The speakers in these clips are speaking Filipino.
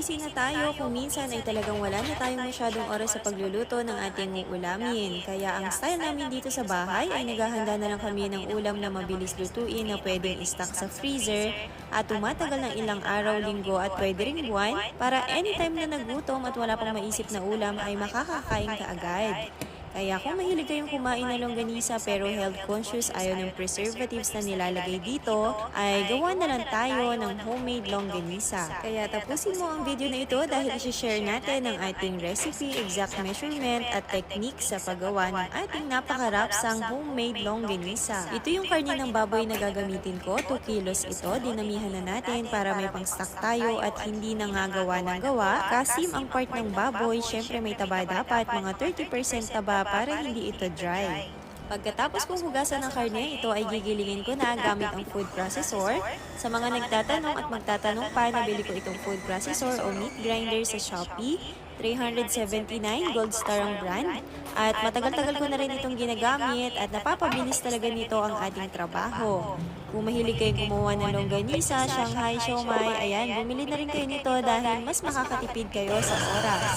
busy na tayo kung minsan ay talagang wala na tayong masyadong oras sa pagluluto ng ating ulamin. Kaya ang style namin dito sa bahay ay naghahanda na lang kami ng ulam na mabilis lutuin na pwedeng stock sa freezer at tumatagal ng ilang araw, linggo at pwede ring buwan para anytime na nagutom at wala pang maisip na ulam ay makakakain ka agad. Kaya kung mahilig kayong kumain ng longganisa pero health conscious ayaw ng preservatives na nilalagay dito, ay gawa na lang tayo ng homemade longganisa. Kaya tapusin mo ang video na ito dahil isi-share natin ang ating recipe, exact measurement at technique sa paggawa ng ating napakarapsang homemade longganisa. Ito yung karne ng baboy na gagamitin ko, 2 kilos ito, dinamihan na natin para may pang-stock tayo at hindi na nga gawa ng gawa. Kasim ang part ng baboy, syempre may taba dapat, mga 30% taba para hindi ito dry. Pagkatapos kong hugasan ng karne, ito ay gigilingin ko na gamit ang food processor. Sa mga nagtatanong at magtatanong pa, nabili ko itong food processor o meat grinder sa Shopee. 379 Gold Star ang brand. At matagal-tagal ko na rin itong ginagamit at napapabilis talaga nito ang ating trabaho. Kung mahilig kayong gumawa ng longganisa, Shanghai siomai, ayan, bumili na rin kayo nito dahil mas makakatipid kayo sa oras.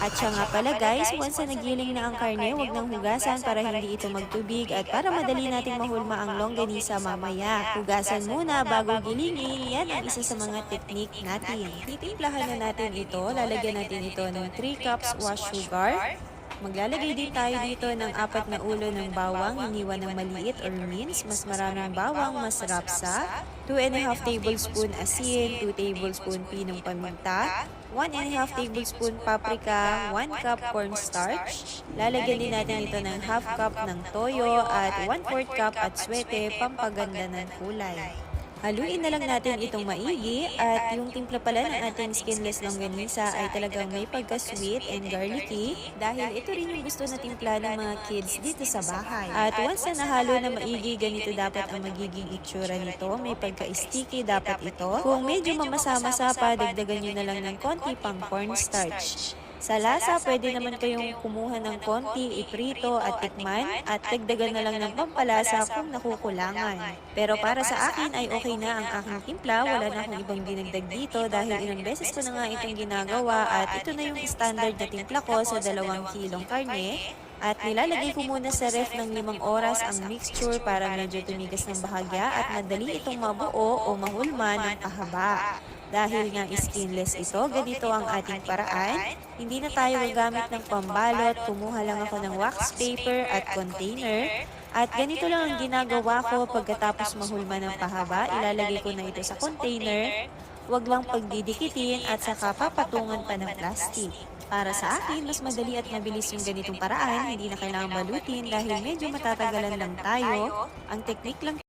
At siya nga pala guys, once na nagiling na ang karne, huwag nang hugasan para hindi ito magtubig at para madali nating mahulma ang longganisa mamaya. Hugasan muna bago gilingin, yan ang isa sa mga technique natin. Titimplahan na natin ito, lalagyan natin ito ng 3 cups wash sugar. Maglalagay din tayo dito ng 4 na ulo ng bawang, iniwan ng maliit or mince, mas maraming bawang, mas rapsa, 2½ tablespoon asin, 2 tablespoon pinong paminta, 1½ tablespoon paprika, 1 cup cornstarch. Lalagyan din natin ito ng ½ cup ng toyo at 1/4 cup at swete, pampaganda ng kulay. Haluin na lang natin itong maigi at yung timpla pala ng ating skinless longganisa ay talagang may pagka-sweet and garlicky dahil ito rin yung gusto na timpla ng mga kids dito sa bahay. At once na nahalo na maigi, ganito dapat ang magiging itsura nito. May pagka-sticky dapat ito. Kung medyo mamasa-masa pa, dagdagan nyo na lang ng konti pang cornstarch. Sa lasa, pwede naman kayong kumuha ng konti, iprito at tikman at dagdagan na lang ng pampalasa kung nakukulangan. Pero para sa akin ay okay na ang aking timpla, wala na akong ibang dinagdag dito dahil ilang beses ko na nga itong ginagawa at ito na yung standard na timpla ko sa 2 kilong karne. At nilalagay ko muna sa ref ng 5 oras ang mixture para medyo tumigas ng bahagya at madali itong mabuo o mahulma ng pahaba. Dahil nga skinless ito, ganito ang ating paraan. Hindi na tayo gagamit ng pambalot, kumuha lang ako ng wax paper at container. At ganito lang ang ginagawa ko pagkatapos mahulma ng pahaba, ilalagay ko na ito sa container. Huwag lang pagdidikitin at saka papatungan pa ng plastic. Para sa akin, mas madali at mabilis yung ganitong paraan, hindi na kailangan balutin dahil medyo matatagalan lang tayo. Ang technique lang